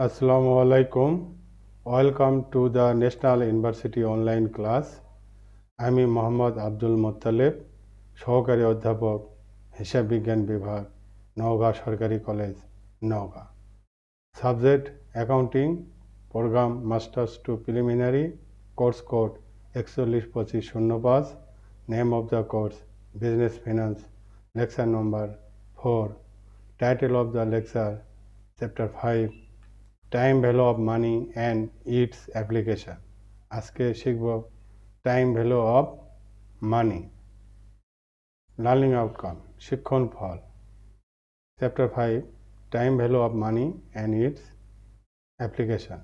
Assalamu alaikum. Welcome to the National University online class. আমি মোহাম্মদ আব্দুল মোত্তালেব, সহকারী অধ্যাপক, হিসাব বিজ্ঞান বিভাগ, নওগাঁ সরকারি college, Naogaon. Subject accounting, program masters to preliminary, course code 412505, name of the course business finance, lecture number 4, title of the lecture chapter 5, time value of money and its application. আজকে শিখব time value of money, learning outcome, শিক্ষণ ফল। Chapter 5, time value of money and its application.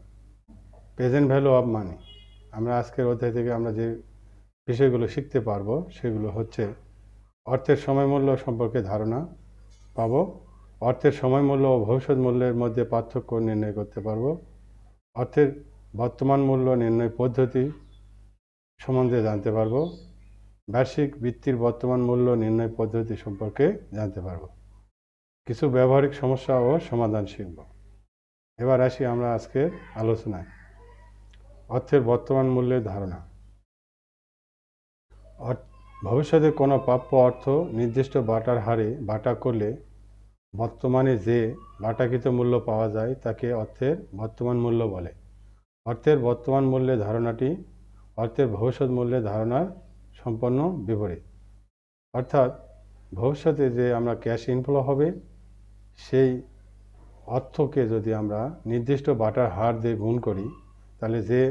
Present value of money. আমরা আজকের অধ্যায় থেকে আমরা যে বিষয়গুলো শিখতে পারবো সেগুলো হচ্ছে অর্থের সময় মূল্য সম্পর্কে ধারণা পাবো, অর্থের সময় মূল্য ও ভবিষ্যৎ মূল্যের মধ্যে পার্থক্য নির্ণয় করতে পারবো, অর্থের বর্তমান মূল্য নির্ণয় পদ্ধতি সম্বন্ধে জানতে পারবো, বার্ষিক বৃত্তির বর্তমান মূল্য নির্ণয় পদ্ধতি সম্পর্কে জানতে পারবো, কিছু ব্যবহারিক সমস্যা ও সমাধান শিখব। এবার আসি আমরা আজকের আলোচনায়। অর্থের বর্তমান মূল্যের ধারণা। ভবিষ্যতে কোনো প্রাপ্য অর্থ নির্দিষ্ট বাটার হারে বাটা করলে বর্তমানে যে বাটাকৃত মূল্য পাওয়া যায় তাকে অর্থের বর্তমান মূল্য বলে। অর্থের বর্তমান মূল্যের ধারণাটি অর্থের ভবিষ্যৎ মূল্যের ধারণার সম্পূর্ণ বিপরীত। অর্থাৎ ভবিষ্যতে যে আমরা ক্যাশ ইনফ্লো হবে সেই অর্থকে যদি আমরা নির্দিষ্ট বাটার হার দিয়ে গুণ করি তাহলে যে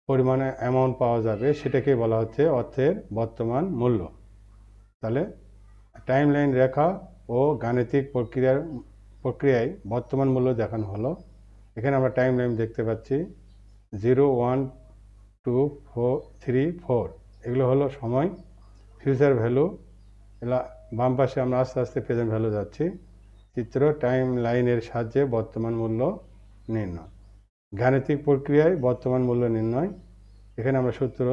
পরিমাণে অ্যামাউন্ট পাওয়া যাবে সেটাকে বলা হচ্ছে অর্থের বর্তমান মূল্য। তাহলে টাইম লাইন রেখা ও গাণিতিক প্রক্রিয়ায় বর্তমান মূল্য দেখানো হলো। এখানে আমরা টাইম লাইন দেখতে পাচ্ছি 0, 1, 2, 4, 3, 4, এগুলো হলো সময়। ফিউচার ভ্যালু, এগুলো বাম পাশে আমরা আস্তে আস্তে প্রেজেন্ট ভ্যালু যাচ্ছি। চিত্র টাইম লাইনের সাহায্যে বর্তমান মূল্য নির্ণয়। গাণিতিক প্রক্রিয়ায় বর্তমান মূল্য নির্ণয়। এখানে আমরা সূত্র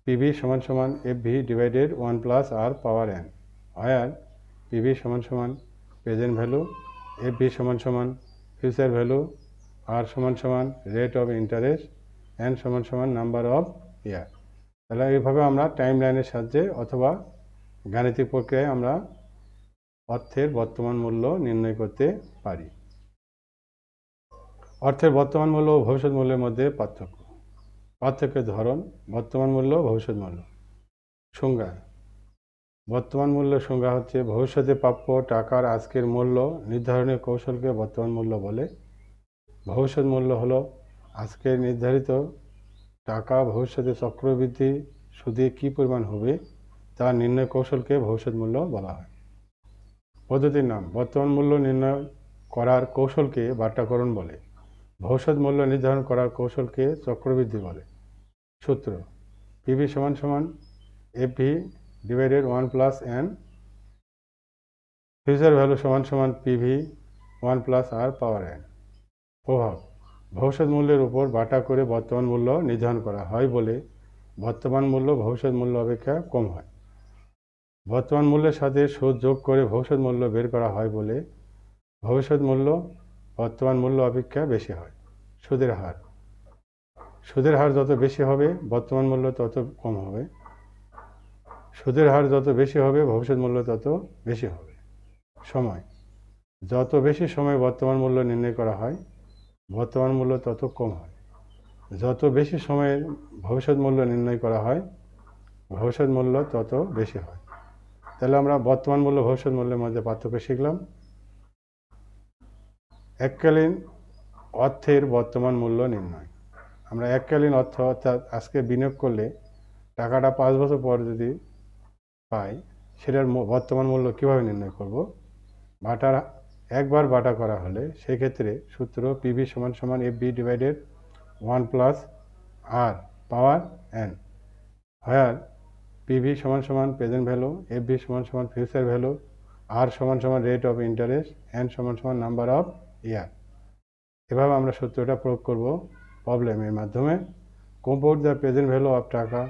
পিভি সমান সমান FV divided 1 plus R power N, হোয়ার পিভি সমান সমান প্রেজেন্ট ভ্যালু, এফভি সমান সমান ফিউচার ভ্যালু, আর সমান সমান রেট অফ ইন্টারেস্ট, এন সমান সমান নাম্বার অফ ইয়ার। তাহলে এইভাবে আমরা টাইম লাইনের সাহায্যে অথবা গাণিতিক প্রক্রিয়ায় আমরা অর্থের বর্তমান মূল্য নির্ণয় করতে পারি। অর্থের বর্তমান মূল্য ও ভবিষ্যৎ মূল্যের মধ্যে পার্থক্যের ধরন, বর্তমান মূল্য, ভবিষ্যৎ মূল্য। সংজ্ঞা। বর্তমান মূল্যের সংজ্ঞা হচ্ছে ভবিষ্যতে প্রাপ্য টাকার আজকের মূল্য নির্ধারণের কৌশলকে বর্তমান মূল্য বলে। ভবিষ্যৎ মূল্য হলো আজকের নির্ধারিত টাকা ভবিষ্যতে চক্রবৃদ্ধি সুদে কী পরিমাণ হবে তা নির্ণয় কৌশলকে ভবিষ্যৎ মূল্য বলা হয়। পদ্ধতির নাম। বর্তমান মূল্য নির্ণয় করার কৌশলকে বাট্যাকরণ বলে। ভবিষ্যৎ মূল্য নির্ধারণ করার কৌশলকে চক্রবৃদ্ধি বলে। সূত্র পিভি সমান সমান FV divided 1 plus N, future value সমান সমান PV 1 plus R power N. প্রভাব। ভবিষ্যৎ মূল্যের উপর বাটা করে বর্তমান মূল্য নির্ধারণ করা হয় বলে বর্তমান মূল্য ভবিষ্যৎ মূল্য অপেক্ষা কম হয়। বর্তমান মূল্যের সাথে সুদ যোগ করে ভবিষ্যৎ মূল্য বের করা হয় বলে ভবিষ্যৎ মূল্য বর্তমান মূল্য অপেক্ষা বেশি হয়। সুদের হার। সুদের হার যত বেশি হবে বর্তমান মূল্য তত কম হবে। সুদের হার যত বেশি হবে ভবিষ্যৎ মূল্য তত বেশি হবে। সময়। যত বেশি সময় বর্তমান মূল্য নির্ণয় করা হয় বর্তমান মূল্য তত কম হয়। যত বেশি সময়ের ভবিষ্যৎ মূল্য নির্ণয় করা হয় ভবিষ্যৎ মূল্য তত বেশি হয়। তাহলে আমরা বর্তমান মূল্য ভবিষ্যৎ মূল্যের মধ্যে পার্থক্য শিখলাম। এককালীন অর্থের বর্তমান মূল্য নির্ণয়। আমরা এককালীন অর্থ অর্থাৎ আজকে বিনিয়োগ করলে টাকাটা 5 বছর পর যদি পাই সেটার বর্তমান মূল্য কীভাবে নির্ণয় করব। বাটার একবার বাটা করা হলে সেক্ষেত্রে সূত্র পিভি সমান সমান FV divided 1 plus R power N, হোয়ার পিভি সমান সমান প্রেজেন্ট ভ্যালু, এফভি সমান সমান ফিউচার ভ্যালু, আর সমান সমান রেট অফ ইন্টারেস্ট, এন সমান সমান নাম্বার অফ ইয়ার। এভাবে আমরা সূত্রটা প্রয়োগ করব প্রবলেমের মাধ্যমে। Compute the present value of টাকা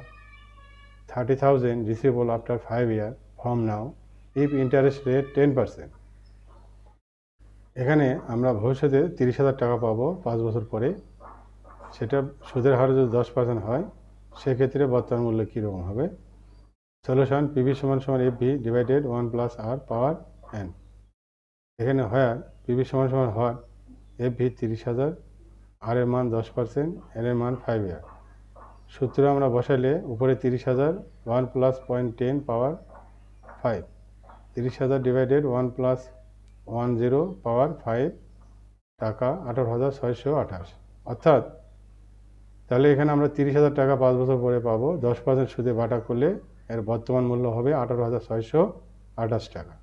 30,000 receivable after 5 years from now if interest rate 10%. এখানে আমরা ভবিষ্যতে 30,000 টাকা পাবো 5 বছর পরে। সেটা সুদের হার যদি 10% হয়, সেক্ষেত্রে বর্তমান মূল্য কীরকম হবে? সলিউশন পিভি সমান সমান F V divided 1 plus R power N. এখানে হয় পিভি সমান সমান হয় এফ ভি 30,000, আর এর মান 10%, এন এর মান 5 ইয়ার। সূত্র আমরা বসাইলে উপরে 30,000 1 প্লাস 0.10 পাওয়ার 5, 30,000 ডিভাইডেড 1 প্লাস 10 পাওয়ার 5 টাকা 18,628। অর্থাৎ তাহলে এখানে আমরা 30,000 টাকা 5 বছর পরে পাবো। 10% সুদে ভাটা করলে এর বর্তমান মূল্য হবে 18,628 টাকা।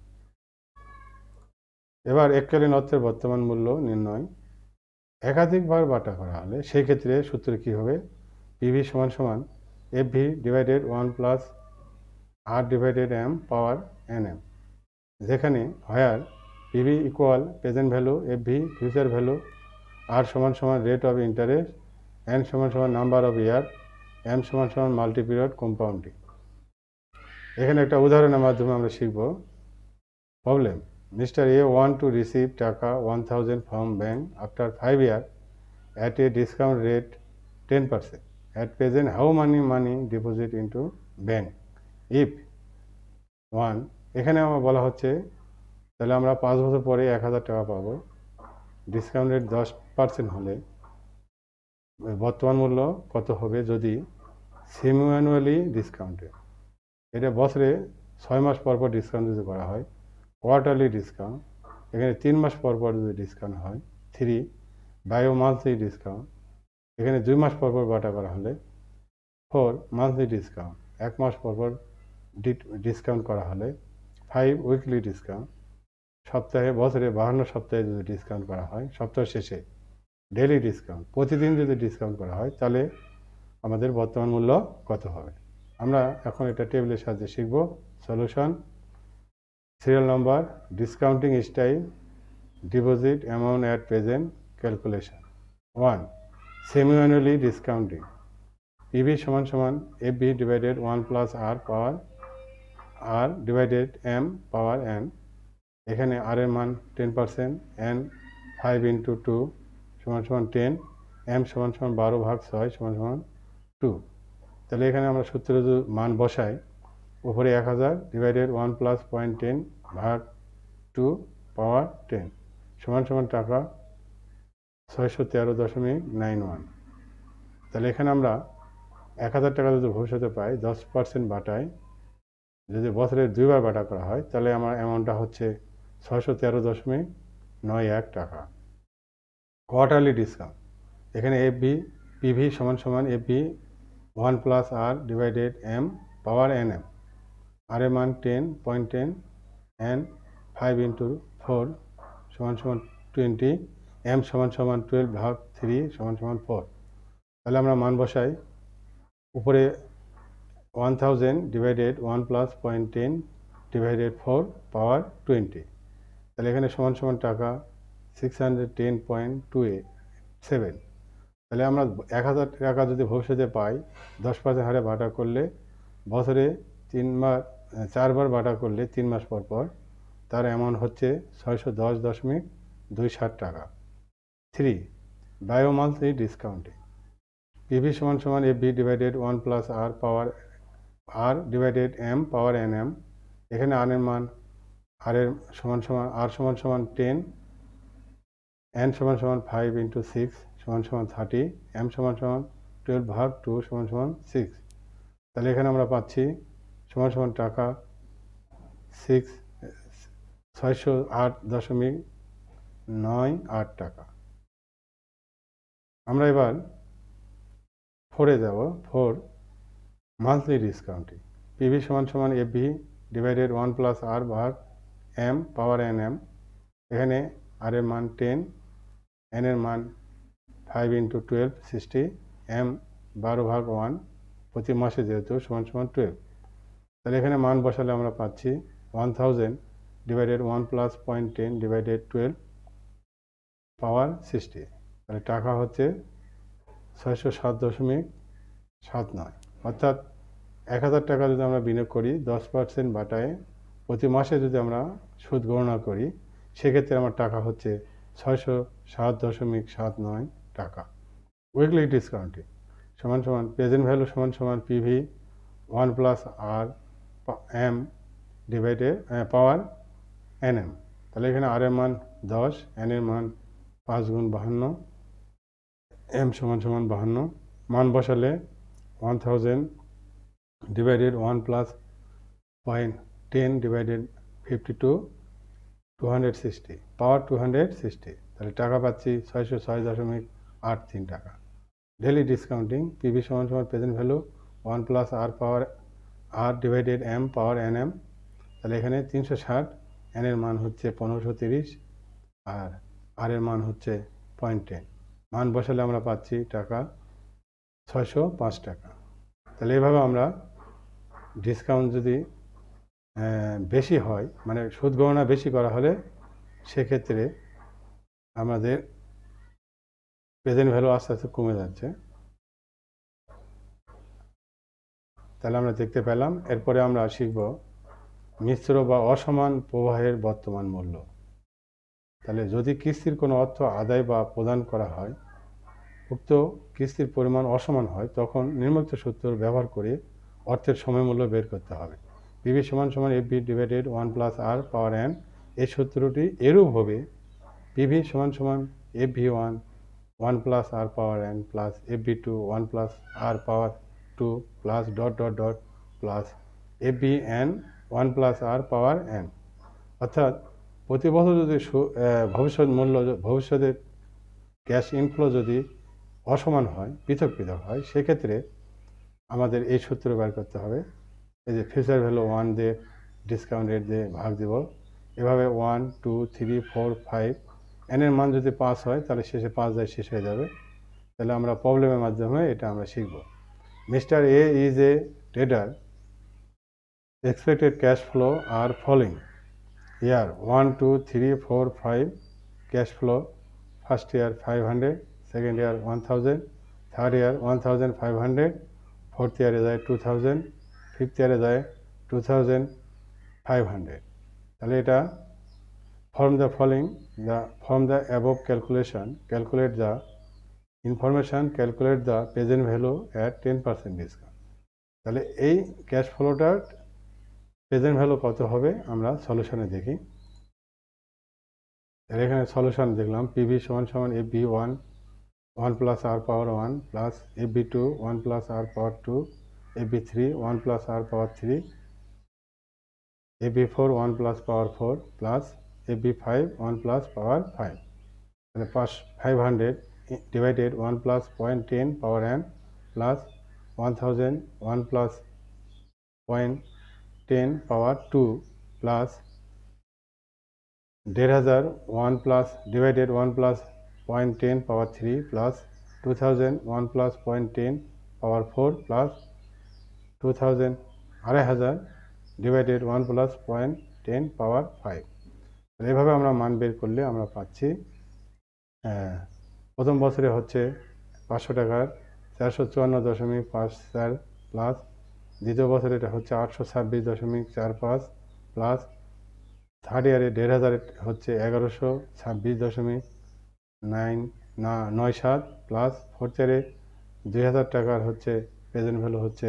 এবার এককালীন অর্থের বর্তমান মূল্য নির্ণয়। একাধিকবার বাটা করা হলে সেই ক্ষেত্রে সূত্র কী হবে? পিভি সমান সমান F V divided 1 plus R divided M power N M, যেখানে where PV equal present value, F V future value, R সমান সমান রেট অফ ইন্টারেস্ট, এন সমান সমান নাম্বার অফ ইয়ার, এম সমান সমান মাল্টি পিরিয়ড কম্পাউন্ডিং। এখানে একটা উদাহরণের মাধ্যমে আমরা শিখব। Problem: Mr. A want to receive টাকা 1,000 from bank after 5 years at a discount rate 10%. At present, how many money deposit into bank? If 1, এখানে আমার বলা হচ্ছে তাহলে আমরা 5 বছর পরে 1,000 টাকা পাবো। ডিসকাউন্ট রেট 10% হলে বর্তমান মূল্য কত হবে যদি সেমি অ্যানুয়ালি ডিসকাউন্টে? এটা বছরে 6 মাস পর পর ডিসকাউন্ট যদি করা হয়। কোয়ার্টারলি ডিসকাউন্ট, এখানে 3 মাস পর পর যদি ডিসকাউন্ট হয়। 3, বায়ো মান্থলি ডিসকাউন্ট, এখানে 2 মাস পর পর বাটা করা হলে। 4, মান্থলি ডিসকাউন্ট, 1 মাস পর পর ডিসকাউন্ট করা হলে। 5, উইকলি ডিসকাউন্ট, সপ্তাহে বছরে 52 সপ্তাহে যদি ডিসকাউন্ট করা হয়। সপ্তাহ শেষে ডেইলি ডিসকাউন্ট, প্রতিদিন যদি ডিসকাউন্ট করা হয়, তাহলে আমাদের বর্তমান মূল্য কত হবে? আমরা এখন এটা টেবিলের সাহায্যে শিখব। Solution: serial number, discounting style, deposit amount at present, calculation. 1, semi annually discounting. PV সমান সমান F V divided 1 plus R পাওয়ার আর ডিভাইডেড এম পাওয়ার এন। এখানে আর এর মান 10%, এন 5 ইন্টু 2 সমান সমান 10, এম সমান সমান 12/6 সমান সমান 2। তাহলে এখানে আমরা সূত্রে যদি মান বসাই, উপরে 1,000 ডিভাইডেড 1 প্লাস 0.10 ভাগ 2 পাওয়ার 10 সমান সমান টাকা 613.91। তাহলে এখানে আমরা 1,000 টাকা যদি ভবিষ্যতে পাই, 10% বাটায় যদি বছরে 2 বার বাটা করা হয়, তাহলে আমার অ্যামাউন্টটা হচ্ছে 613.91 টাকা। কোয়ার্টারলি ডিসকাউন্ট, এখানে এফ ভি পিভি সমান সমান F V 1 plus R divided M power N M, আর এর মান 10.10, এন 5 ইন্টু 4 সমান সমান 20, এম সমান সমান 12/3 সমান সমান 4। তাহলে আমরা মান বসাই, উপরে 1,000 ডিভাইডেড 1 প্লাস 0.10 ডিভাইডেড 4 পাওয়ার 20। তাহলে এখানে সমান সমান টাকা 610.27। তাহলে আমরা 1,000 টাকা যদি ভবিষ্যতে পাই, 10% হারে বাটা করলে বছরে 4 বার বাটা করলে 3 মাস পর পর তার অ্যামাউন্ট হচ্ছে 610.27 টাকা। 3, বায়ো মান্থলি ডিসকাউন্টিং। পিভি সমান সমান F V divided 1 plus R পাওয়ার আর divided M power N M. এখানে আর এর মান আর সমান সমান 10, এন সমান সমান 5 ইন্টু 6 সমান সমান 30, এম সমান সমান 12/2 সমান সমান 6। তাহলে এখানে আমরা পাচ্ছি সমান সমান টাকা 608.98 টাকা। আমরা এবার 4-এ যাব। 4, মান্থলি ডিসকাউন্টিং। পিভি সমান সমান এফ ভি ডিভাইডেড 1 প্লাস আর ভাগ এম পাওয়ার এন এম। এখানে আর এর মান 10, এন এর মান 5 ইন্টু 12 60, এম 12/1 প্রতি মাসে যেহেতু সমান সমান 12। তাহলে এখানে মান বসালে আমরা পাচ্ছি 1,000 ডিভাইডেড 1 প্লাস 0.10 ডিভাইডেড 12 পাওয়ার 60। তাহলে টাকা হচ্ছে 607.79। অর্থাৎ 1,000 টাকা যদি আমরা বিনিয়োগ করি, 10% বাটায় প্রতি মাসে যদি আমরা সুদ গণনা করি, সেক্ষেত্রে আমার টাকা হচ্ছে 607.79 টাকা। উইকলি ডিসকাউন্টিং সমান সমান প্রেজেন্ট ভ্যালু সমান সমান PV 1 plus R M divided power NM. তাহলে এখানে আর এর মান 10, এন এর মান 5 গুণ 52, এম সমান সমান 52। মান বসালে 1000 ডিভাইডেড 1 প্লাস 0.10 ডিভাইডেড 52 260 পাওয়ার 260। তাহলে টাকা পাচ্ছি 606.83 টাকা। ডেলি ডিসকাউন্টিং পিভি সমান সমান প্রেজেন্ট ভ্যালু 1 প্লাস আর পাওয়ার আর divided M power N M. তাহলে এখানে 360, এন এর মান হচ্ছে 1530 আর আর এর মান হচ্ছে 0.10। মান বসালে আমরা পাচ্ছি টাকা 605 টাকা। তাহলে এভাবে আমরা ডিসকাউন্ট যদি বেশি হয়, মানে সুদ গণনা বেশি করা হলে সেক্ষেত্রে আমাদের প্রেজেন্ট ভ্যালু আস্তে আস্তে কমে যাচ্ছে। তাহলে আমরা দেখতে পেলাম। এরপরে আমরা শিখব মিশ্র বা অসমান প্রবাহের বর্তমান মূল্য। তাহলে যদি কিস্তির কোনো অর্থ আদায় বা প্রদান করা হয়, উক্ত কিস্তির পরিমাণ অসমান হয়, তখন নিম্নোক্ত সূত্র ব্যবহার করে অর্থের সময় মূল্য বের করতে হবে। পিভি সমান সমান F V divided 1 plus R power N. এই সূত্রটি এরূপ হবে পিভি সমান সমান F V 1 plus R power N plus F V 1 plus R power 2 plus dot dot dot plus F V N 1 plus R power N. অর্থাৎ প্রতি বছর যদি ভবিষ্যতের ক্যাশ ইনফ্লো যদি অসমান হয়, পৃথক পৃথক হয়, সেক্ষেত্রে আমাদের এই সূত্র বের করতে হবে। এই যে ফিউচার ভ্যালু 1 দিয়ে ডিসকাউন্ট রেট দিয়ে ভাগ দেব। এভাবে 1, 2, 3, 4, 5 এন এর মান যদি 5 হয় তাহলে শেষে 5 দিয়ে শেষ হয়ে যাবে। তাহলে আমরা প্রবলেমের মাধ্যমে এটা আমরা শিখব। Mister A is a tedder, expected cash flow are following. Year 1, 2, 3, 4, 5 cash flow. First year 500, second year 1000, third year 1500, fourth year is 2000, fifth year is 2500. তাহলে এটা from the following, from the above calculation, calculate the information, calculate the present value at 10% discount. তাহলে এই cash floater present value কত হবে আমরা সলিউশনে দেখি। এখানে solution দেখলাম পিভি সমান সমান এফ বি 1 প্লাস আর পাওয়ার 1 plus F V 1 plus R power 2, F V 1 plus R পাওয়ার 3, এফ বি 1 প্লাস পাওয়ার 4 প্লাস এফ বি 1 প্লাস পাওয়ার 5। তাহলে 500 divided 1 plus 0.10 power N plus 1000 1 plus 0.10 পাওয়ার 2 plus 1500 1 plus divided 1 plus 0.10 পাওয়ার 3 plus 2000 1 plus 0.10 পাওয়ার 4 plus 2000 2500 divided 1 plus 0.10 পাওয়ার 5। এভাবে আমরা মান বের করলে আমরা পাচ্ছি প্রথম বছরে হচ্ছে 500 টাকার 454.54 প্লাস দ্বিতীয় বছরে এটা হচ্ছে 826.45 প্লাস থার্ড ইয়ারে 1500 হচ্ছে 1126.97 প্লাস ফোর্থ ইয়ারে 2000 টাকার হচ্ছে প্রেজেন্ট ভ্যালু হচ্ছে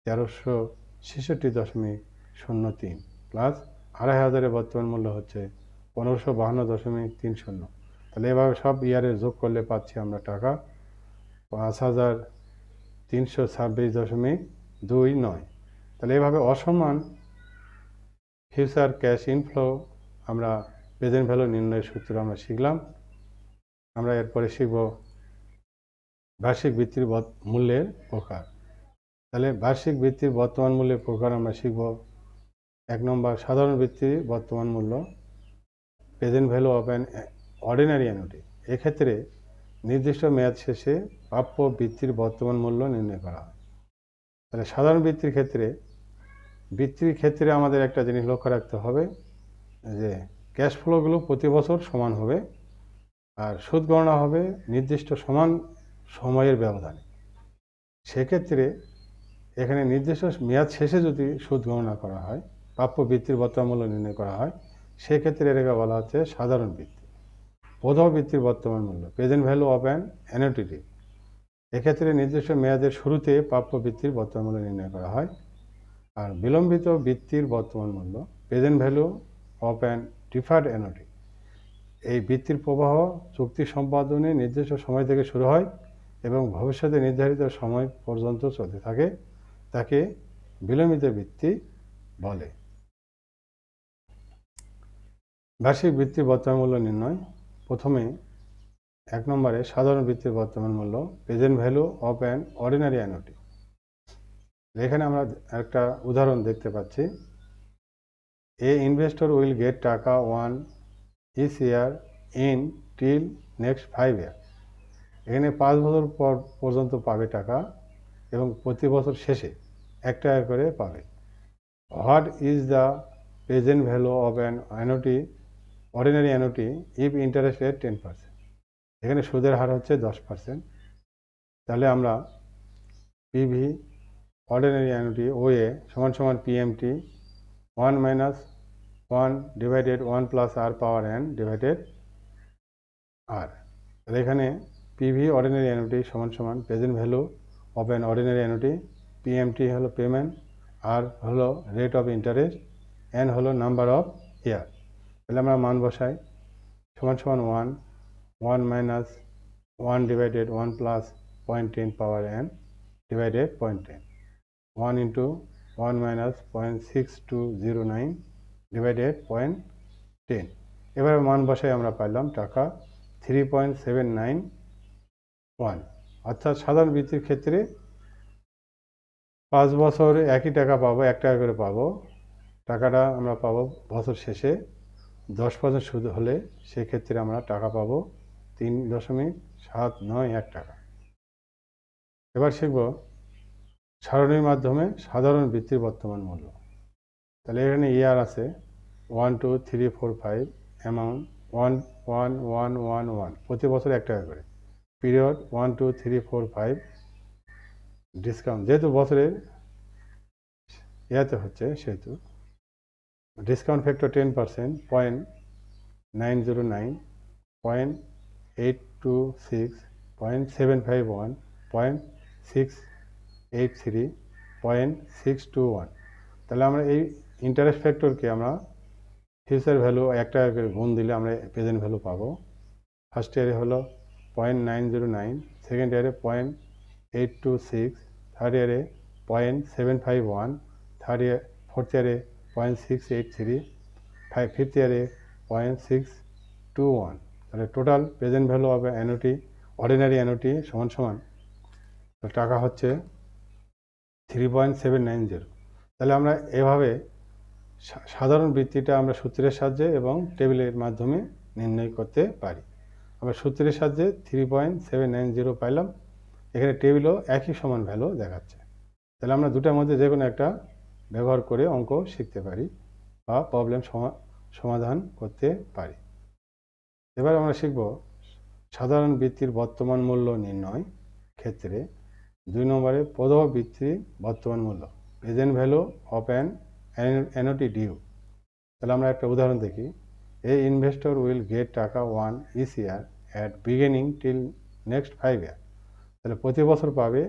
1366.03 প্লাস 2500 বর্তমান মূল্য হচ্ছে 1552.30। তাহলে এভাবে সব ইয়ারে যোগ করলে পাচ্ছি আমরা টাকা 5326.29। তাহলে এভাবে অসমান ফিউচার ক্যাশ ইনফ্লো আমরা প্রেজেন্ট ভ্যালু নির্ণয়ের সূত্র আমরা শিখলাম। আমরা এরপরে শিখব বার্ষিক বৃত্তির মূল্যের প্রকার। তাহলে বার্ষিক বৃত্তির বর্তমান মূল্যের প্রকার আমরা শিখব। 1 নম্বর সাধারণ বৃত্তির বর্তমান মূল্য, present value of an ordinary annuity. এক্ষেত্রে নির্দিষ্ট মেয়াদ শেষে প্রাপ্য বৃত্তির বর্তমান মূল্য নির্ণয় করা হয়। তাহলে সাধারণ বৃত্তির ক্ষেত্রে আমাদের একটা জিনিস লক্ষ্য রাখতে হবে যে ক্যাশ ফ্লোগুলো প্রতি বছর সমান হবে আর সুদ গণনা হবে নির্দিষ্ট সমান সময়ের ব্যবধানে। সেক্ষেত্রে এখানে নির্দিষ্ট মেয়াদ শেষে যদি সুদ গণনা করা হয়, প্রাপ্য বৃত্তির বর্তমান মূল্য নির্ণয় করা হয়, সেক্ষেত্রে এটাকে বলা হচ্ছে সাধারণ বৃত্তি। প্রথম বৃত্তির বর্তমান মূল্য present value of an annuity. এক্ষেত্রে নির্দিষ্ট মেয়াদের শুরুতে প্রাপ্য বৃত্তির বর্তমান মূল্য নির্ণয় করা হয়। আর বিলম্বিত বৃত্তির বর্তমান মূল্য present value of an deferred annuity. এই বৃত্তির প্রবাহ চুক্তি সম্পাদনে নির্দিষ্ট সময় থেকে শুরু হয় এবং ভবিষ্যতে নির্ধারিত সময় পর্যন্ত চলতে থাকে, তাকে বিলম্বিত বৃত্তি বলে। বার্ষিক বৃত্তির বর্তমান মূল্য নির্ণয়। প্রথমে 1 নম্বরে সাধারণ বৃত্তির বর্তমান মূল্য present value of an ordinary annuity. এখানে আমরা একটা উদাহরণ দেখতে পাচ্ছি, এ investor will get taka 1 each year in till next 5 year. এখানে 5 বছর পর্যন্ত পাবে টাকা এবং প্রতি বছর শেষে 1 টাকা করে পাবে। What is the present value of an annuity, ordinary annuity if interest rate 10%। এখানে সুদের হার হচ্ছে 10%। তাহলে আমরা পিভি অর্ডিনারি অ্যানুইটি ওএ সমান সমান PMT 1 minus 1 divided 1 plus R power N divided R. তাহলে এখানে পিভি অর্ডিনারি অ্যানুইটি সমান সমান present value of an ordinary annuity, PMT হলো পেমেন্ট, আর হলো রেট অফ ইন্টারেস্ট, এন হলো নাম্বার অফ ইয়ার। তাহলে আমরা মান বসাই, সমান সমান 1 minus 1 divided 1 plus 0.10 power N divided 0.10, 1 into 1 minus 0.6209 divided 0.10। এবারে মান বসাই আমরা পাইলাম টাকা 3.791। অর্থাৎ সাধারণ বৃত্তির ক্ষেত্রে 5 বছর একই টাকা পাবো, 1 টাকা করে পাবো। টাকাটা আমরা পাবো বছর শেষে 10% সুদ হলে সেক্ষেত্রে আমরা টাকা পাবো 3.791 টাকা। এবার শিখব সারণীর মাধ্যমে সাধারণ বৃত্তির বর্তমান মূল্য। তাহলে এখানে ইয়ার আছে 1 2 3 4 5, অ্যামাউন্ট 11111, প্রতি বছর 1 টাকা করে। পিরিয়ড 1 2 3 4 5, ডিসকাউন্ট যেহেতু বছরের ইয়াতে হচ্ছে সেহেতু ডিসকাউন্ট ফ্যাক্টর 10%, 0.909, 0.826, 0.751, 0.683, 0.621। তাহলে আমরা এই ইন্টারেস্ট ফ্যাক্টরকে আমরা ফিউচার ভ্যালু 1 টাকা করে গুণ দিলে আমরা প্রেজেন্ট ভ্যালু পাবো। ফার্স্ট ইয়ারে হলো 0.909, সেকেন্ড ইয়ারে 0.826, থার্ড ইয়ারে 0.751, ফোর্থ ইয়ারে 0.683, ফিফথ ইয়ারে 0.621। তাহলে total present value of annuity, ordinary annuity সমান সমান টাকা হচ্ছে 3.790। তাহলে আমরা এভাবে সাধারণ বৃত্তিটা আমরা সূত্রের সাহায্যে এবং টেবিলের মাধ্যমে নির্ণয় করতে পারি। আমরা সূত্রের সাহায্যে 3.790 পাইলাম, এখানে টেবিলও একই সমান ভ্যালু দেখাচ্ছে। তাহলে আমরা দুটার মধ্যে যে কোনো একটা ব্যবহার করে অঙ্ক শিখতে পারি বা প্রবলেম সমাধান করতে পারি। এবার আমরা শিখব সাধারণ বৃত্তির বর্তমান মূল্য নির্ণয় ক্ষেত্রে 2 নম্বরে প্রদত্ত বৃত্তির বর্তমান মূল্য present value of an annuity due. তাহলে আমরা একটা উদাহরণ দেখি, a investor will get taka 1 each year at beginning till next 5 year. তাহলে প্রতি বছর পাবে,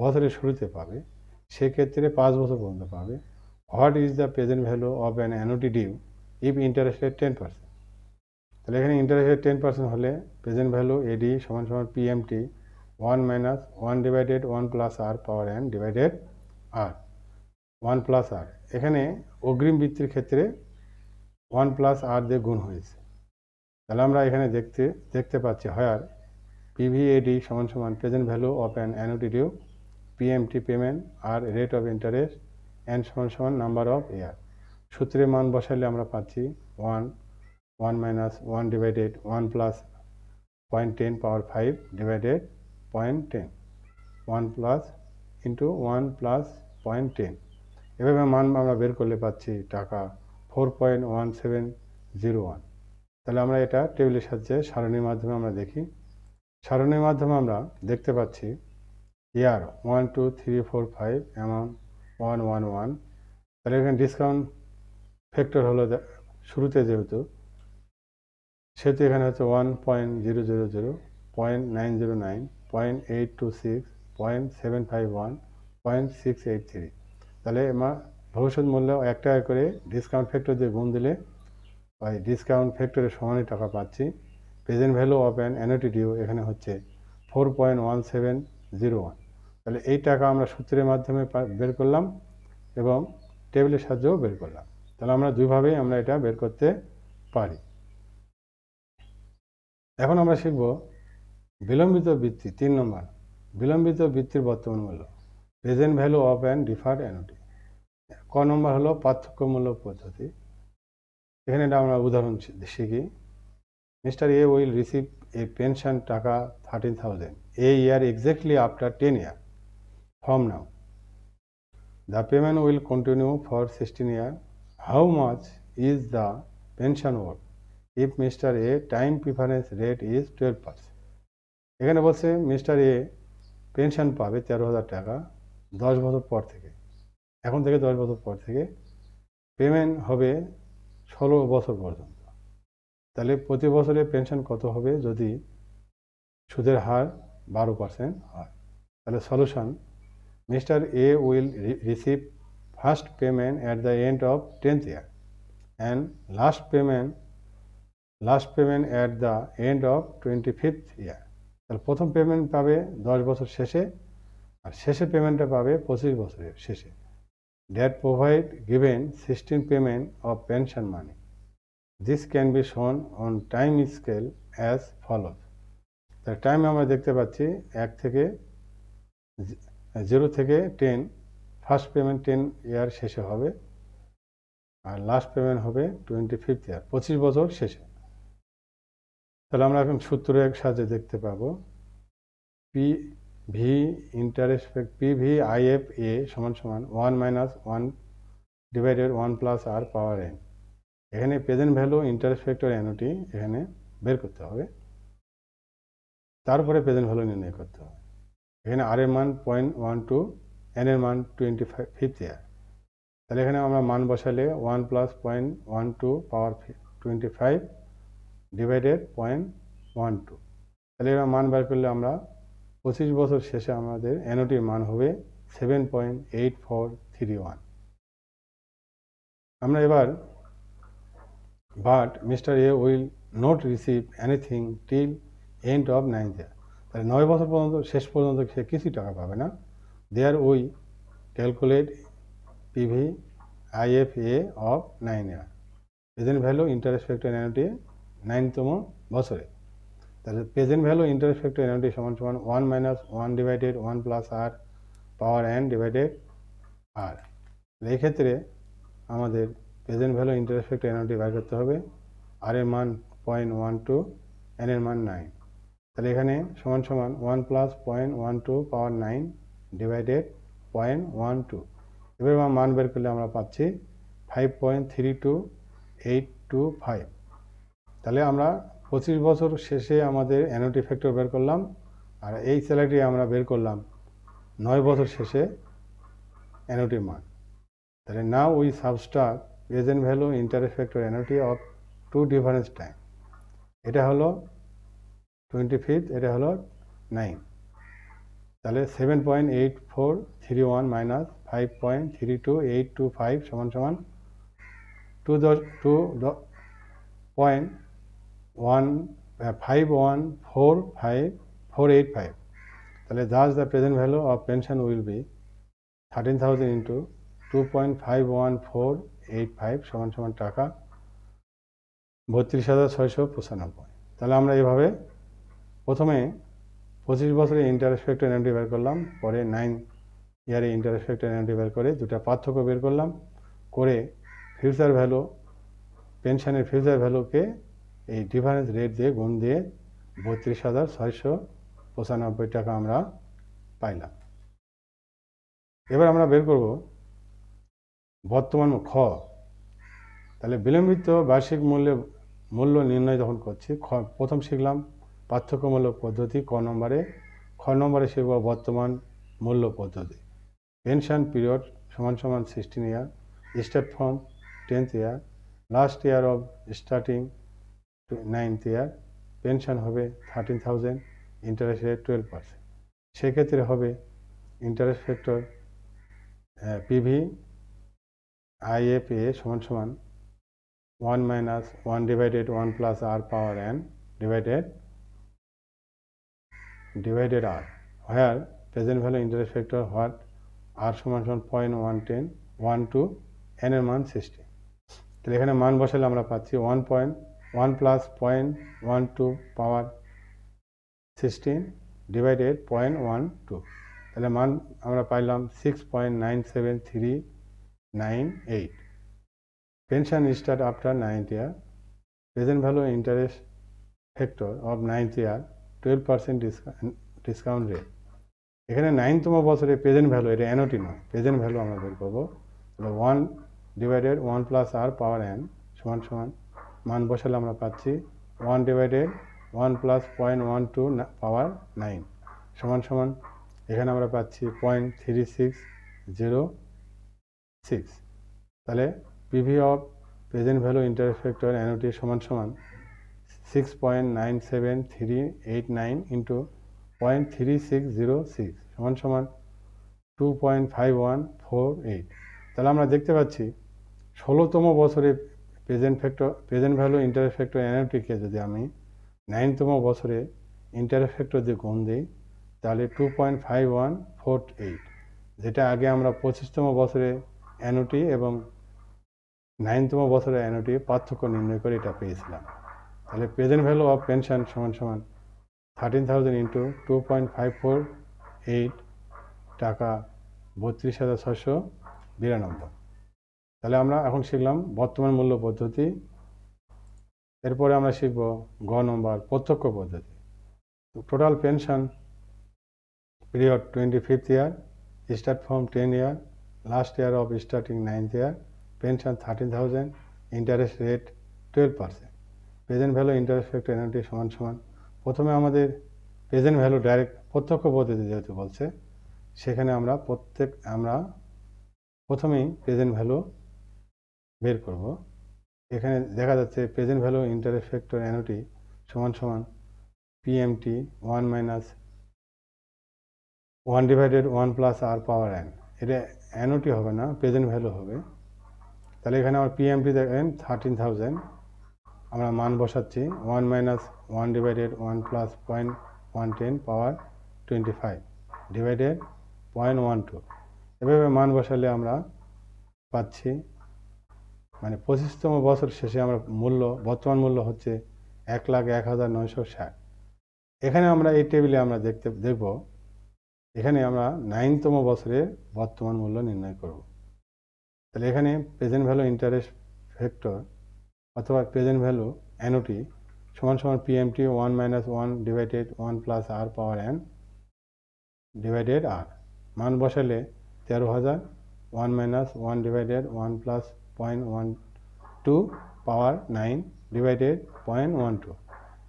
বছরের শুরুতে পাবে, সেক্ষেত্রে 5 বছর পর্যন্ত পাবে। What is the present value of an annuity due if interest rate 10%। তাহলে এখানে ইন্টারেস্ট রেট 10% হলে প্রেজেন্ট ভ্যালু এডি সমান সমান PMT 1 minus 1 divided 1 plus R power N divided আর, 1 প্লাস আর। এখানে অগ্রিম বৃত্তির ক্ষেত্রে 1 প্লাস আর দিয়ে গুণ হয়েছে। তাহলে আমরা এখানে দেখতে পাচ্ছি হয় পিভিএডি সমান সমান present value of an annuity due, PMT payment, আর রেট অফ ইন্টারেস্ট, এন সমান সমান নাম্বার অফ ইয়ার। সূত্রের মান বসাইলে আমরা পাচ্ছি 1 মাইনাস 1 ডিভাইডেড 1 প্লাস 0.10 পাওয়ার 5 ডিভাইডেড 0.10, 1 প্লাস ইন্টু 1 প্লাস 0.10। এভাবে মান আমরা বের করলে পাচ্ছি টাকা 4.1701। তাহলে আমরা এটা টেবিলের সাহায্যে সারণীর মাধ্যমে আমরা দেখি। সারণীর মাধ্যমে আমরা দেখতে পাচ্ছি ইয়ার 1 2 3 4 5, অ্যামাউন্ট 111। তাহলে এখানে ডিসকাউন্ট ফ্যাক্টর হলো শুরুতে যেহেতু সেহেতু এখানে হচ্ছে 1.000, 0.909, 0.826, 0.751, 0.683। তাহলে আমার ভবিষ্যৎ মূল্য 1 টাকা করে ডিসকাউন্ট ফ্যাক্টর দিয়ে গুণ দিলে ওই ডিসকাউন্ট ফ্যাক্টরের সমানই টাকা পাচ্ছি। Present value of an annuity due এখানে হচ্ছে 4.1701। তাহলে এই টাকা আমরা সূত্রের মাধ্যমে বের করলাম এবং টেবিলের সাহায্যেও বের করলাম। তাহলে আমরা দুইভাবেই আমরা এটা বের করতে পারি। এখন আমরা শিখব বিলম্বিত বৃত্তি 3 নম্বর। বিলম্বিত বৃত্তির বর্তমান মূল্য, present value of an deferred annuity. ক নম্বর হলো পার্থক্যমূলক পদ্ধতি। এখানে এটা আমরা উদাহরণ শিখি। Mr. A will receive a pension টাকা 13,000 a year exactly after 10 years from now. The payment will continue for 16 years. How much is the pension worth if Mr. A time preference rate is 12%? এখানে বলছে mister এ pension পাবে 13,000 টাকা 10 বছর পর থেকে, এখন থেকে 10 বছর পর থেকে। পেমেন্ট হবে 16 বছর পর্যন্ত। তাহলে প্রতি বছরে পেনশন কত হবে যদি সুদের হার 12% হয়? তাহলে solution, mister A will receive first payment at the end of 10th year and last payment at the end of 25th year। তাহলে প্রথম পেমেন্ট পাবে 10 বছর শেষে, আর শেষে পেমেন্টটা পাবে 25 বছরের শেষে। That provide given 16 payment of pension money. This can be shown on time scale as follows. তার টাইম আমরা দেখতে পাচ্ছি 0 থেকে 10। ফার্স্ট পেমেন্ট 10 ইয়ার শেষে হবে আর লাস্ট পেমেন্ট হবে 25th ইয়ার, 25 বছর শেষে। তাহলে আমরা এখন সূত্রের সাহায্যে দেখতে পাবো PVIFA সমান 1 - 1 ডিভাইডেড 1 + r পাওয়ার n। এখানে present value interest factor annuity এখানে বের করতে হবে, তারপরে প্রেজেন্ট ভ্যালু নির্ণয় করতে হবে। এখানে আর এর মান 0.12, এন এর মান 25th ইয়ার। তাহলে এখানে আমরা মান বসালে 1 + 0.12 পাওয়ার 25 ডিভাইডেড 0.12। তাহলে এরা মান বের করলে আমরা 25 বছর শেষে আমাদের অ্যানুইটির মান হবে 7.8431। আমরা এবার but mister A will not receive anything till end of 9th year। তাহলে 9 বছর পর্যন্ত শেষ পর্যন্ত সে কিছুই টাকা পাবে না। There we calculate PVIFA of 9 year। Present value interest factor annuity 9তম বছরে। তাহলে present value interest factor annuity সমান 1 - 1 divided 1 + r power n divided r। এই ক্ষেত্রে আমাদের present value interest factor annuity বের করতে হবে। আর এর মান 0.12, এন এর মান 9। তাহলে এখানে সমান 1 + 0.12 পাওয়ার 9 ডিভাইডেড 0.12। এবার মান বের করলে আমরা পাচ্ছি 5.32825। তাহলে আমরা 25 বছর শেষে আমাদের অ্যানুইটি ফ্যাক্টর বের করলাম, আর এই স্যালারি আমরা বের করলাম 9 বছর শেষে অ্যানুইটির মান। তাহলে now we subtract present value interest factor annuity of 2 difference time. এটা হলো 25, এটা হলো 9। তাহলে 7.8431 মাইনাস 5.32825 সমান 2.5145,485। তাহলে thus the present value of pension will be 13,000 into 2.51485 সমান টাকা 32,695। তাহলে আমরা এইভাবে প্রথমে 25 বছরে ইন্টারেস্ট ফ্যাক্টর অ্যানুইটি বের করলাম, পরে 9 ইয়ারে ইন্টারেস্ট ফ্যাক্টর অ্যানুইটি বের করে দুটা পার্থক্য বের করলাম, করে ফিউচার ভ্যালু পেনশনের ফিউচার ভ্যালুকে এই ডিফারেন্স রেট দিয়ে গুণ দিয়ে 32,695 টাকা আমরা পাইলাম। এবার আমরা বের করব বর্তমান খ। তাহলে বিলম্বিত বার্ষিক মূল্য নির্ণয় যখন করছি, প্রথম শিখলাম পার্থক্যমূলক পদ্ধতি ক নম্বরে, খ নম্বরে শিখব বর্তমান মূল্য পদ্ধতি। পেনশন পিরিয়ড সমান 16 year, start from 10th year, last year of starting 9th year, pension হবে 13,000, ইন্টারেস্ট রেট 12%। সেক্ষেত্রে হবে ইন্টারেস্ট ফ্যাক্টর পিভি আইএফএ সমান সমান 1 minus 1 divided 1 plus r power n divided r, where present value interest factor what r সমান সমান 0.110 1 to n এর মান 60। তাহলে এখানে মান বসালে আমরা পাচ্ছি 1.1 plus 0.12 power 16 divided 0.12, তাহলে মান আমরা পাইলাম 6.97398। Pension start after 9th year. Present value interest factor of 9th year 12% discount rate। এখানে 9তম বছরে প্রেজেন্ট ভ্যালু, এটা এনওটি নয়, প্রেজেন্ট ভ্যালু আমরা বের করবো। তাহলে 1 divided 1 plus r power n সমান সমান মান বসালে আমরা পাচ্ছি 1 divided 1 plus 0.12 power 9 সমান সমান এখানে আমরা পাচ্ছি 0.3606। তাহলে PV of present value interest factor NOT সমান সমান 6.97389 ইন্টু 0.3606 সমান সমান 2.5148। তাহলে আমরা দেখতে পাচ্ছি 16তম বছরে প্রেজেন্ট ভ্যালু ইন্টারেস্ট ফ্যাক্টর এনওটিকে যদি আমি 9তম বছরে ইন্টারেস্ট ফ্যাক্টর দিয়ে গুণ দিই তাহলে 2.5148, যেটা আগে আমরা 25তম বছরে এনওটি এবং 9তম বছরে এনওটি পার্থক্য নির্ণয় করে এটা পেয়েছিলাম। তাহলে প্রেজেন্ট ভ্যালু অফ পেনশন সমান সমান 13,000 ইন্টু 2.548 টাকা 32,692। তাহলে আমরা এখন শিখলাম বর্তমান মূল্য পদ্ধতি। এরপরে আমরা শিখব গ নম্বর প্রত্যক্ষ পদ্ধতি। Total pension period 25th year, start from 10 year, last year of starting 9th year, pension 13,000, interest rate 12%, present value interest factor NOT সমান সমান। প্রথমে আমাদের প্রেজেন্ট ভ্যালু ডাইরেক্ট প্রত্যক্ষ পদ্ধতি যেহেতু বলছে, সেখানে আমরা প্রথমেই প্রেজেন্ট ভ্যালু বের করব। এখানে দেখা যাচ্ছে present value interest factor NOT সমান সমান PMT 1 minus 1 divided 1 plus r power n, এটা এনওটি হবে না, প্রেজেন্ট ভ্যালু হবে। তাহলে এখানে আমার পিএমটি দেখেন 13,000, আমরা মান বসাচ্ছি 1 minus 1 divided 1 plus 0.110 power 25 divided 0.12, এভাবে মান বসালে আমরা পাচ্ছি মানে 25তম বছর শেষে আমরা বর্তমান মূল্য হচ্ছে 1,01,960। এখানে আমরা এই টেবিলে আমরা দেখব এখানে আমরা 9তম বছরের বর্তমান মূল্য নির্ণয় করব। তাহলে এখানে প্রেজেন্ট ভ্যালু ইন্টারেস্ট ফ্যাক্টর অথবা প্রেজেন্ট ভ্যালু এনওটি সমান সমান PMT 1 minus 1 divided 1 plus r power n divided r, মান বসালে 13,000, 1 minus 1 divided 1 plus 0.12 power 9 divided 0.12,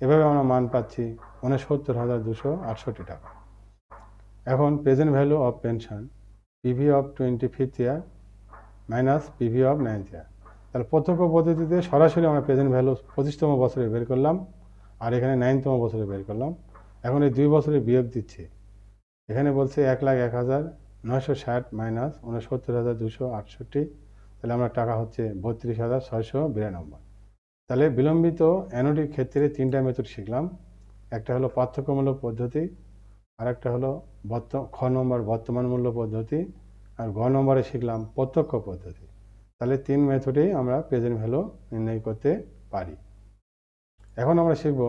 এভাবে আমরা মান পাচ্ছি 69,268 টাকা। এখন present value of pension PV of 25th year minus PV of 9th ইয়ার। তাহলে প্রত্যক্ষ পদ্ধতিতে সরাসরি আমরা প্রেজেন্ট ভ্যালু 25তম বছরে বের করলাম আর এখানে 9তম বছরে বের করলাম। এখন এই 2 বছরে বিয়োগ দিচ্ছি, এখানে বলছে 1,01,960 মাইনাস 69,268, তাহলে আমরা টাকা হচ্ছে 32,692। তাহলে বিলম্বিত এনওটির ক্ষেত্রে 3টা মেথড শিখলাম, একটা হলো পার্থক্যমূলক পদ্ধতি, আর একটা হলো খ নম্বর বর্তমান মূল্য পদ্ধতি, আর গ নম্বরে শিখলাম প্রত্যক্ষ পদ্ধতি। তাহলে 3 মেথডেই আমরা প্রেজেন্ট ভ্যালু নির্ণয় করতে পারি। এখন আমরা শিখব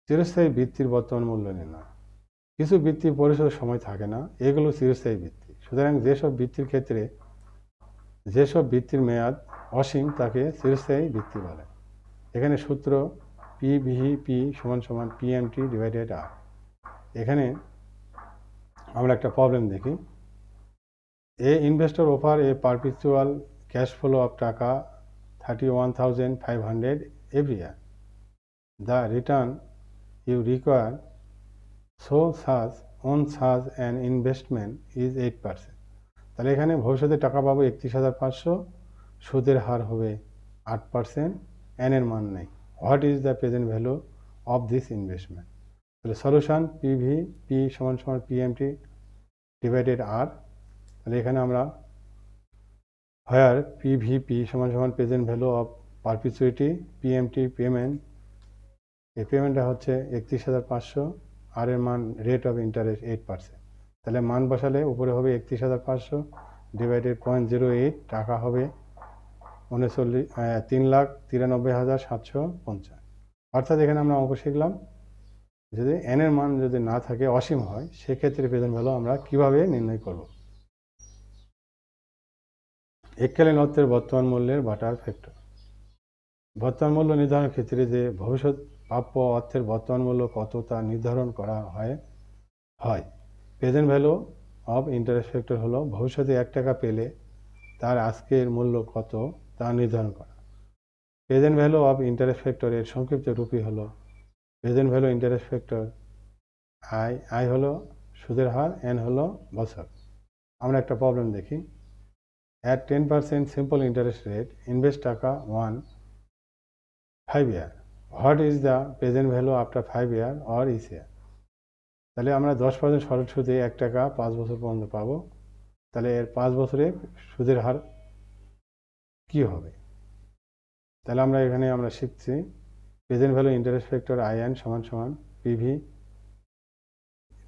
চিরস্থায়ী বৃত্তির বর্তমান মূল্য নির্ণয়। কিছু বৃত্তি পরিশোধের সময় থাকে না, এগুলো চিরস্থায়ী বৃত্তি। সুতরাং যেসব বৃত্তির মেয়াদ অসীম তাকে চিরস্থায়ী বৃত্তি বলে। এখানে সূত্র পিভিপি সমান সমান পিএমটি ডিভাইডেড আর। এখানে আমরা একটা প্রবলেম দেখি। A investor offer a perpetual cash flow of টাকা 31,500 every year. The return you require on such an investment is 8%. তাহলে এখানে ভবিষ্যতে টাকা পাবো 31,500, সুদের হার হবে 8%, n এর মান নেই। What is the present value of this investment? তাহলে সলিউশন পিভি পি সমান সমান পিএমটি ডিভাইডেড আর। তাহলে এখানে আমরা হোয়ার পিভিপি সমান সমান present value of perpetuity, PMT payment, এই পেমেন্টটা হচ্ছে 31,500, আর এর মান রেট অফ ইন্টারেস্ট 8%। তাহলে মান বসালে উপরে হবে 31,500 ডিভাইডেড 0.08, টাকা হবে 3,93,750। অর্থাৎ এখানে আমরা অঙ্ক শিখলাম যদি এন এর মান যদি না থাকে, অসীম হয়, সেক্ষেত্রে প্রেজেন্ট ভ্যালু আমরা কিভাবে নির্ণয় করব। এককালীন অর্থের বর্তমান মূল্যের বাটার ফ্যাক্টর। বর্তমান মূল্য নির্ধারণের ক্ষেত্রে যে ভবিষ্যৎ প্রাপ্য অর্থের বর্তমান মূল্য কত তা নির্ধারণ করা হয়। Present value of interest factor হলো ভবিষ্যতে 1 টাকা পেলে তার আজকের মূল্য কত তা নির্ধারণ করা। প্রেজেন্ট ভ্যালু অফ ইন্টারেস্ট ফ্যাক্টরের সংক্ষিপ্ত রূপই হলো present value interest factor. I হলো সুদের হার, এন হলো বছর। আমরা একটা প্রবলেম দেখি। At 10% simple interest rate invest টাকা 5 year. What is the present value after 5 year or is year? তাহলে আমরা 10% সরল সুদে 1 টাকা 5 বছর পর্যন্ত পাবো। তাহলে এর 5 বছরে সুদের হার কি হবে? তাহলে আমরা এখানে আমরা শিখছি present value interest factor IN সমান সমান PV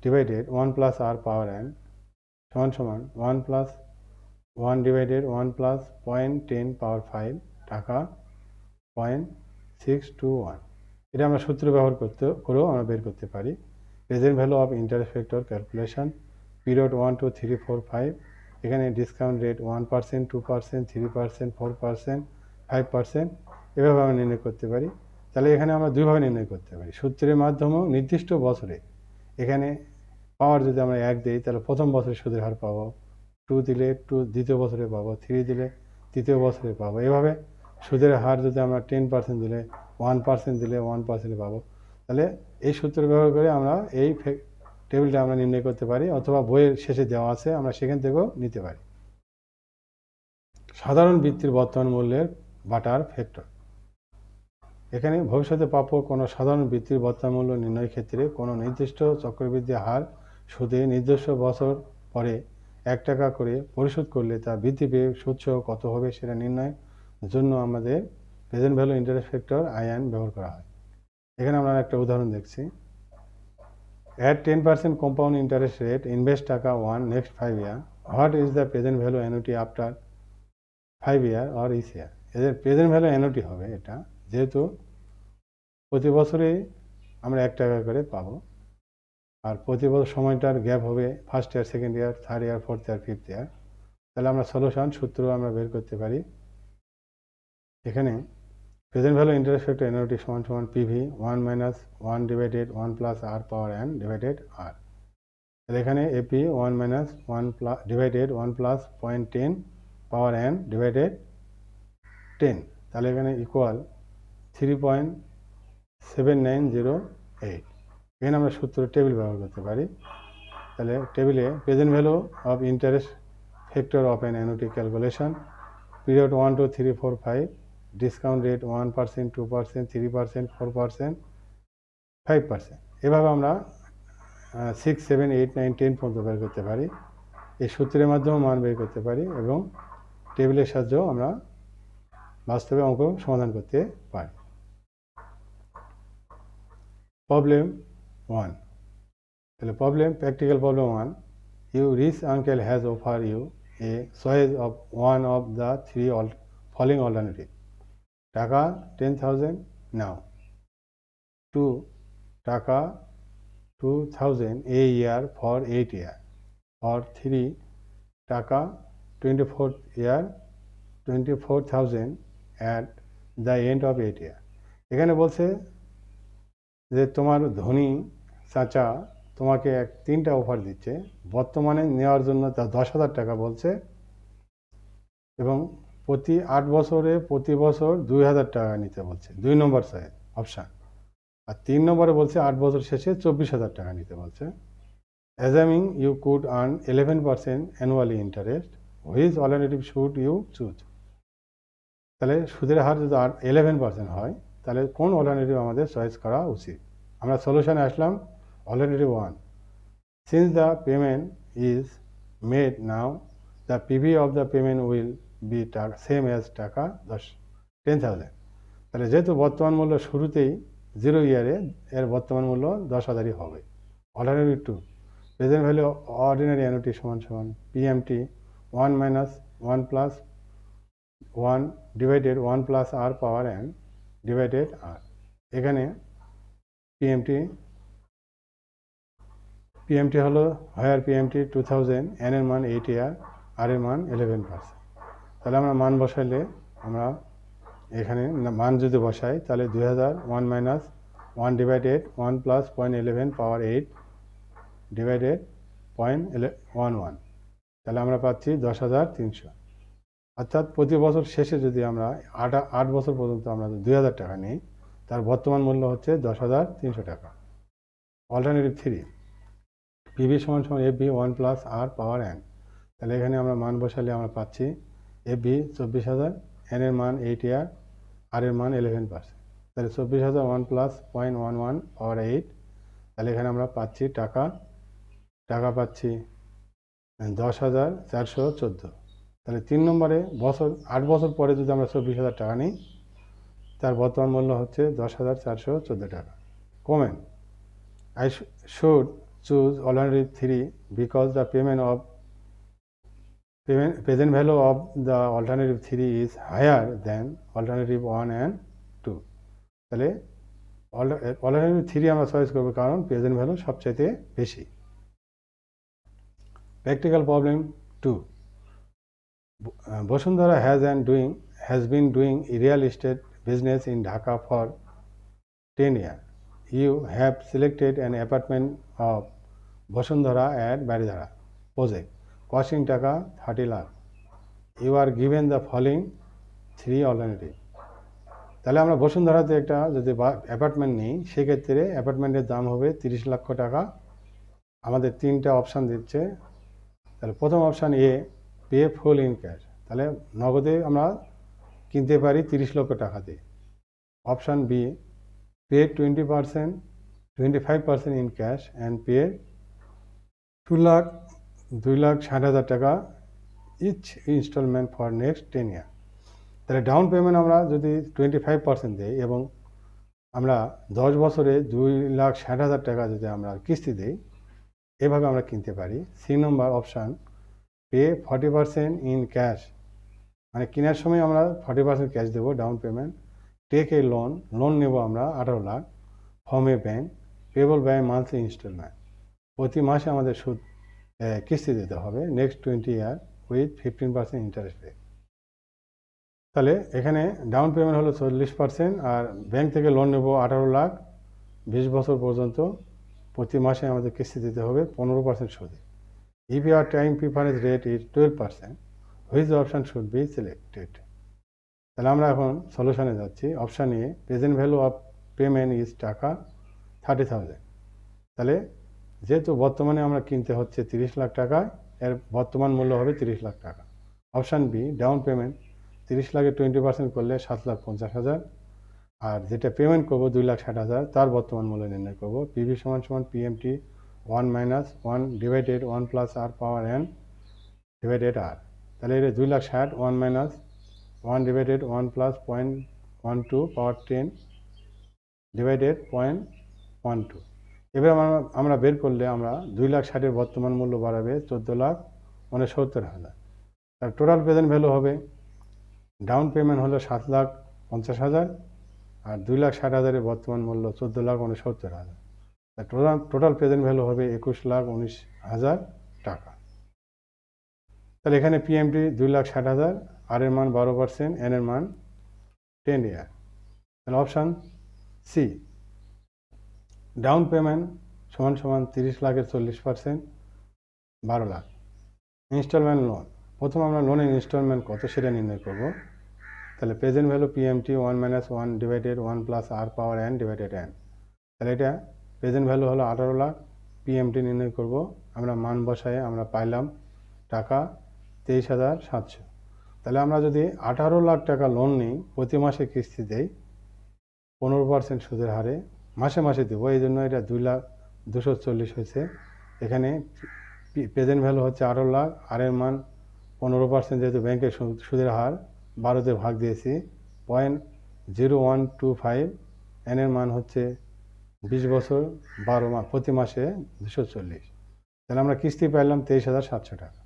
divided 1 plus R power n সমান সমান 1 প্লাস 1 ডিভাইডেড 1 প্লাস 0.10 পাওয়ার 5 টাকা 0.621। এটা আমরা সূত্র ব্যবহার করেও আমরা বের করতে পারি। Present value of interest factor calculation, period 1 2 3 4 5। এখানে ডিসকাউন্ট রেট 1%, 2%, 3%, 4%, 5%, এভাবে আমরা নির্ণয় করতে পারি। তাহলে এখানে আমরা দুইভাবে নির্ণয় করতে পারি, সূত্রের মাধ্যমেও নির্দিষ্ট বছরে। এখানে পাওয়ার যদি আমরা 1 দিই তাহলে প্রথম বছরে সুদের হার পাবো, 2 দিলে 2 দ্বিতীয় বছরে পাবো, 3 দিলে তৃতীয় বছরে পাবো। এভাবে সুদের হার যদি আমরা 10% দিলে 1% দিলে 1% পাবো। তাহলে এই সূত্র ব্যবহার করে আমরা এই টেবিলটা আমরা নির্ণয় করতে পারি, অথবা বইয়ের শেষে দেওয়া আছে আমরা সেখান থেকেও নিতে পারি। সাধারণ বৃত্তির বর্তমান মূল্যের বাটার ফ্যাক্টর। এখানে ভবিষ্যতে প্রাপ্য কোনো সাধারণ বৃত্তির বর্তমান মূল্য নির্ণয়ের ক্ষেত্রে কোনো নির্দিষ্ট চক্রবৃদ্ধি হার সুদে নির্দিষ্ট বছর পরে 1 টাকা করে পরিশোধ করলে তা বৃদ্ধি পেয়ে সুদসহ কত হবে সেটা নির্ণয়ের জন্য আমাদের present value interest factor IN ব্যবহার করা হয়। এখানে আমরা একটা উদাহরণ দেখছি। At 10% compound interest rate, invest টাকা 1 next 5 year. What is the present value annuity after 5 year or is year? এদের প্রেজেন্ট ভ্যালু অ্যানুইটি হবে এটা, যেহেতু প্রতি বছরে আমরা 1 টাকা করে পাবো, আর প্রতি বছর সময়টার গ্যাপ হবে first year, second year, third year, fourth year, fifth year. তাহলে আমরা সলিউশন সূত্র আমরা বের করতে পারি। এখানে present value interest factor annuity সমান সমান PV 1 minus 1 divided 1 plus R power n divided R. তাহলে এখানে AP 1 minus 1 plus divided 1 plus 0.10 power n divided 10। তাহলে এখানে ইকুয়াল 3.7908। এখানে আমরা সূত্র টেবিল ব্যবহার করতে পারি। তাহলে টেবিলে present value of interest factor of an annuity calculation, period 1 2 3 4 5, discount rate 1%, 2%, 3%, 4%, 5%। এভাবে আমরা 6 7 8 9 10 পর্যন্ত বের করতে পারি। এই সূত্রের মাধ্যমে মান বের করতে পারি এবং টেবিলের সাহায্যেও আমরা বাস্তবে অঙ্ক সমাধান করতে পারি। প্রবলেম 1। তাহলে problem, practical problem 1। You rich uncle has offer you a choice of one of the 3 following alternative. Taka 10,000 নাও, 2 টাকা 2,000 a year for 8 year, or 3 টাকা 24,000 at the end of 8 year। এখানে বলছে যে তোমার ধনী চাচা তোমাকে 3টা অফার দিচ্ছে, বর্তমানে নেওয়ার জন্য তা 10,000 টাকা বলছে, এবং প্রতি 8 বছরে প্রতি বছর 2,000 টাকা নিতে বলছে, 2 নম্বর অপশান। আর 3 নম্বরে বলছে 8 বছর শেষে 24,000 টাকা নিতে বলছে। Assuming you could earn 11% annually interest, which alternative should you choose? তাহলে সুদের হার যদি 11% হয় তাহলে কোন অল্টারনেটিভ আমাদের চয়েস করা উচিত? আমরা সলিউশনে আসলাম alternative 1। Since the payment is made now the PV of the payment will be same as টাকা 10,000। তাহলে যেহেতু বর্তমান মূল্য শুরুতেই 0 ইয়ারে এর বর্তমান মূল্য 10,000ই হবে। Alternative 2, present value ordinary annuity সমান সমান PMT 1 minus 1 plus 1 divided 1 plus R power N divided R. এখানে পিএমটি হলো হায়ার পিএমটি 2000, এন এর মান 8 ইয়ার, আর এর মান 11%। তাহলে আমরা মান বসাইলে আমরা এখানে মান যদি বসাই তাহলে 2000 1 মাইনাস 1 ডিভাইডেড 1 প্লাস 0.11 পাওয়ার 8 ডিভাইডেড 0.11, তাহলে আমরা পাচ্ছি 10,300। অর্থাৎ প্রতি বছর শেষে যদি আমরা 8 বছর পর্যন্ত আমরা 2,000 টাকা নিই তার বর্তমান মূল্য হচ্ছে 10,300 টাকা। অল্টারনেটিভ 3, পিভি সমান সমান F V 1 plus R power N. তাহলে এখানে আমরা মান বসালে আমরা পাচ্ছি এফ বি 24,000, এন এর মান 8 ইয়ার, আর এর মান 11%। তাহলে 24,000 1 প্লাস 0.11 পাওয়ার 8, তাহলে এখানে আমরা পাচ্ছি টাকা পাচ্ছি 10,414। তাহলে 3 নম্বরে 8 বছর পরে যদি আমরা 24,000 টাকা নিই তার বর্তমান মূল্য হচ্ছে 10,414 টাকা। Comment: I should choose alternative 3 because the present value of the alternative 3 is higher than alternative 1 and 2. তাহলে alternative 3 আমরা চয়েস করব কারণ প্রেজেন্ট ভ্যালু সবচেয়ে বেশি। Practical problem 2. Bosundhara has been doing real estate business in Dhaka for 10 years. You have selected an apartment of Bosundhara at Baridhara project costing টাকা 30 lakh. You are given the following 3 alternatives. তাহলে আমরা বসুন্ধরাতে একটা যদি apartment নিই সেক্ষেত্রে অ্যাপার্টমেন্টের দাম হবে 30 লক্ষ টাকা। আমাদের 3টা অপশান দিচ্ছে। তাহলে প্রথম option A, pay full in cash. তাহলে নগদে আমরা কিনতে পারি 30 লক্ষ টাকা দিয়ে। Option B, pay 25% in cash and pay 2,60,000 taka each installment for next 10 year. তাহলে ডাউন পেমেন্ট আমরা যদি 25% দিই এবং আমরা 10 বছরে 2,60,000 টাকা যদি আমরা কিস্তি দিই, এভাবে আমরা কিনতে পারি। সি নম্বর অপশান, পে 40% ইন ক্যাশ, মানে কেনার সময় আমরা 40% ক্যাশ দেবো down payment. Take a loan নেব আমরা 18 lakh from a bank, payable by monthly installment, প্রতি মাসে আমাদের সুদ কিস্তি দিতে হবে next 20 year with 15% interest rate. তাহলে এখানে ডাউন পেমেন্ট হলো 40% আর ব্যাংক থেকে লোন নেব 18 লাখ 20 বছর পর্যন্ত, প্রতি মাসে আমাদের কিস্তি দিতে হবে 15% সুদে। If your time preference rate is 12%, which option should be selected? তাহলে আমরা এখন সলিউশনে যাচ্ছি। Option A, present value of payment is টাকা 30,000। তাহলে যেহেতু বর্তমানে আমরা কিনতে হচ্ছে 30 লাখ টাকা, এর বর্তমান মূল্য হবে 30 লাখ টাকা। অপশান বি, ডাউন পেমেন্ট 30 লাখে 20% করলে 7,50,000, আর যেটা পেমেন্ট করবো 2,60,000 তার বর্তমান মূল্য নির্ণয় করবো। পিভি সমান সমান PMT 1 minus 1 divided 1 plus R power N divided R. তাহলে এটা 2,60,000 1 মাইনাস 1 ডিভাইডেড 1 প্লাস 0.12 পাওয়ার 10 ডিভাইডেড 0.12। এবার আমরা বের করলে আমরা 2,60,000 বর্তমান মূল্য বাড়াবে 14,69,000। তার টোটাল প্রেজেন্ট ভ্যালু হবে, ডাউন পেমেন্ট হলো 7,50,000 আর 2,60,000 বর্তমান মূল্য 14,69,000। টোটাল প্রেজেন্ট ভ্যালু হবে 21,19,000 টাকা। তাহলে এখানে পিএমটি 2,60,000, আর এর মান 12%, এন এর মান 10 ইয়ার। তাহলে অপশান সি, ডাউন পেমেন্ট সমান সমান 30 লাখের 40% 12 লাখ। ইনস্টলমেন্ট লোন, প্রথম আমরা লোনের ইনস্টলমেন্ট কত সেটা নির্ণয় করব। তাহলে present value PMT 1 minus 1 divided 1 plus R power N divided N. তাহলে এটা প্রেজেন্ট ভ্যালু হলো 18 লাখ, পিএমটি নির্ণয় করব। আমরা মান বসায় আমরা পাইলাম টাকা 23,700। তাহলে আমরা যদি 18 লাখ টাকা লোন নিই, প্রতি মাসে কিস্তি দেই 15% সুদের হারে, মাসে মাসে দেবো, এই জন্য এটা 2,240 হয়েছে। এখানে প্রেজেন্ট ভ্যালু হচ্ছে 18 লাখ, আর এর মান 15%, যেহেতু ব্যাংকের সুদের হার 12তে ভাগ দিয়েছি, 0.0125, এন এর মান হচ্ছে 20 বছর 12 মাস, প্রতি মাসে 240। তাহলে আমরা কিস্তি পাইলাম 23,700 টাকা।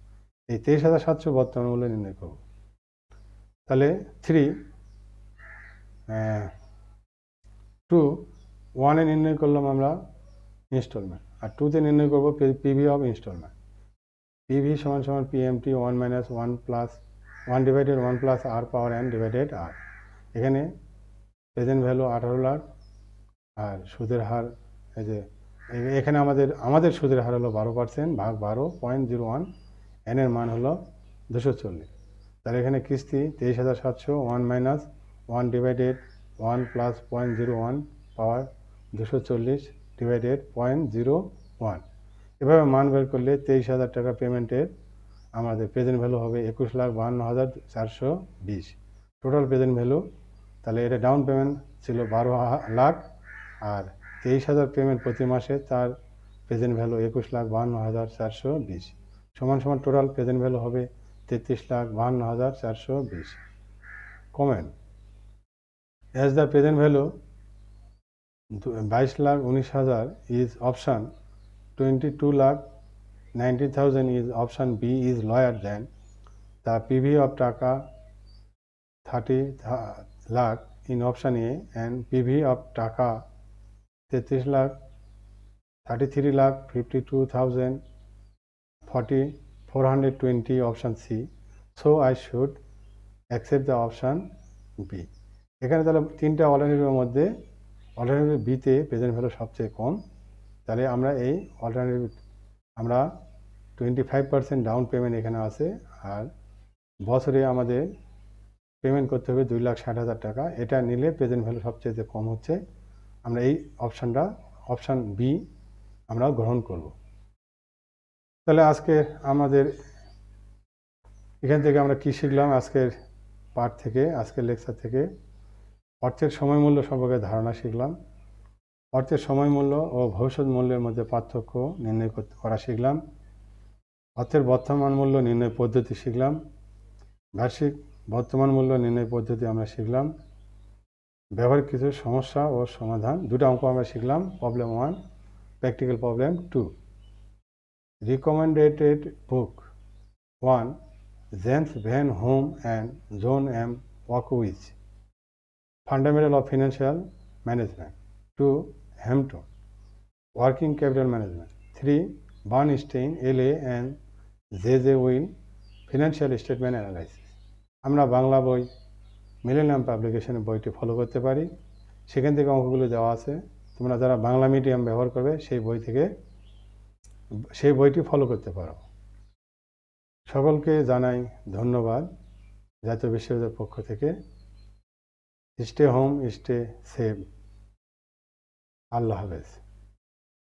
এই 23,700 বর্তমান মূল্য নির্ণয় করব। তাহলে 1-এ নির্ণয় করলাম আমরা ইনস্টলমেন্ট, আর 2-তে নির্ণয় করব পিভি অফ ইনস্টলমেন্ট। পিভি সমান সমান PMT 1 minus 1 plus 1 divided 1 plus R power N divided R. এখানে প্রেজেন্ট ভ্যালু 18 লাখ, আর সুদের হার এই যে এখানে আমাদের সুদের হার হলো 12%, ভাগ 12.01, এন এর মান হলো 240। তাহলে এখানে কিস্তি 23,700, 1 মাইনাস 1 ডিভাইডেড 1 প্লাস 0.01 পাওয়ার 240 ডিভাইডেড 0.01। এভাবে মান বের করলে 23,000 টাকা পেমেন্টের আমাদের প্রেজেন্ট ভ্যালু হবে 21,52,420 টোটাল প্রেজেন্ট ভ্যালু। তাহলে এটা ডাউন পেমেন্ট ছিল 12 লাখ, আর 23,000 পেমেন্ট প্রতি মাসে, তার প্রেজেন্ট ভ্যালু 21,52,420 সমান সমান টোটাল প্রেজেন্ট ভ্যালু হবে 33,52,420। Comment: as the present value 22,19,000 is option, 22,90,000 is option B is lower than the PV of taka 30 lakh in option A and PV of taka 33 lakh 33,52,420 option C, so I should accept the option B. এখানে তাহলে তিনটা অল্টারনেটিভের মধ্যে alternative বিতে present value সবচেয়ে কম। তাহলে আমরা এই alternative, আমরা 25% ডাউন পেমেন্ট এখানে আছে, আর বছরে আমাদের পেমেন্ট করতে হবে 2,60,000 টাকা। এটা নিলে প্রেজেন্ট ভ্যালু সবচেয়ে কম হচ্ছে। আমরা এই অপশান বি আমরা গ্রহণ করব। তাহলে আজকে আমাদের এখান থেকে আমরা কি শিখলাম? আজকের পার্ট থেকে, আজকের লেকচার থেকে অর্থের সময় মূল্য সম্পর্কে ধারণা শিখলাম। অর্থের সময় মূল্য ও ভবিষ্যৎ মূল্যের মধ্যে পার্থক্য নির্ণয় করা শিখলাম। অর্থের বর্তমান মূল্য নির্ণয় পদ্ধতি শিখলাম। বার্ষিক বর্তমান মূল্য নির্ণয় পদ্ধতি আমরা শিখলাম। ব্যবহারিক কিছু সমস্যা ও সমাধান, দুটো অঙ্ক আমরা শিখলাম, problem 1, practical problem 2। Recommended book 1, James Van Horne and John M Wachowicz, fundamental of financial management. 2, Hampton, working capital management. 3, Bernstein LA and JJ Wild, financial statement analysis. আমরা বাংলা বই মিলেনিয়াম পাবলিকেশনের বইটি ফলো করতে পারি, সেখান থেকে অঙ্কগুলো দেওয়া আছে। তোমরা যারা বাংলা মিডিয়াম ব্যবহার করবে সেই বইটি ফলো করতে পারো। সকলকে জানাই ধন্যবাদ জাতীয় বিশ্ববিদ্যালয়ের পক্ষ থেকে। Stay home, stay safe. আল্লাহ হাফেজ।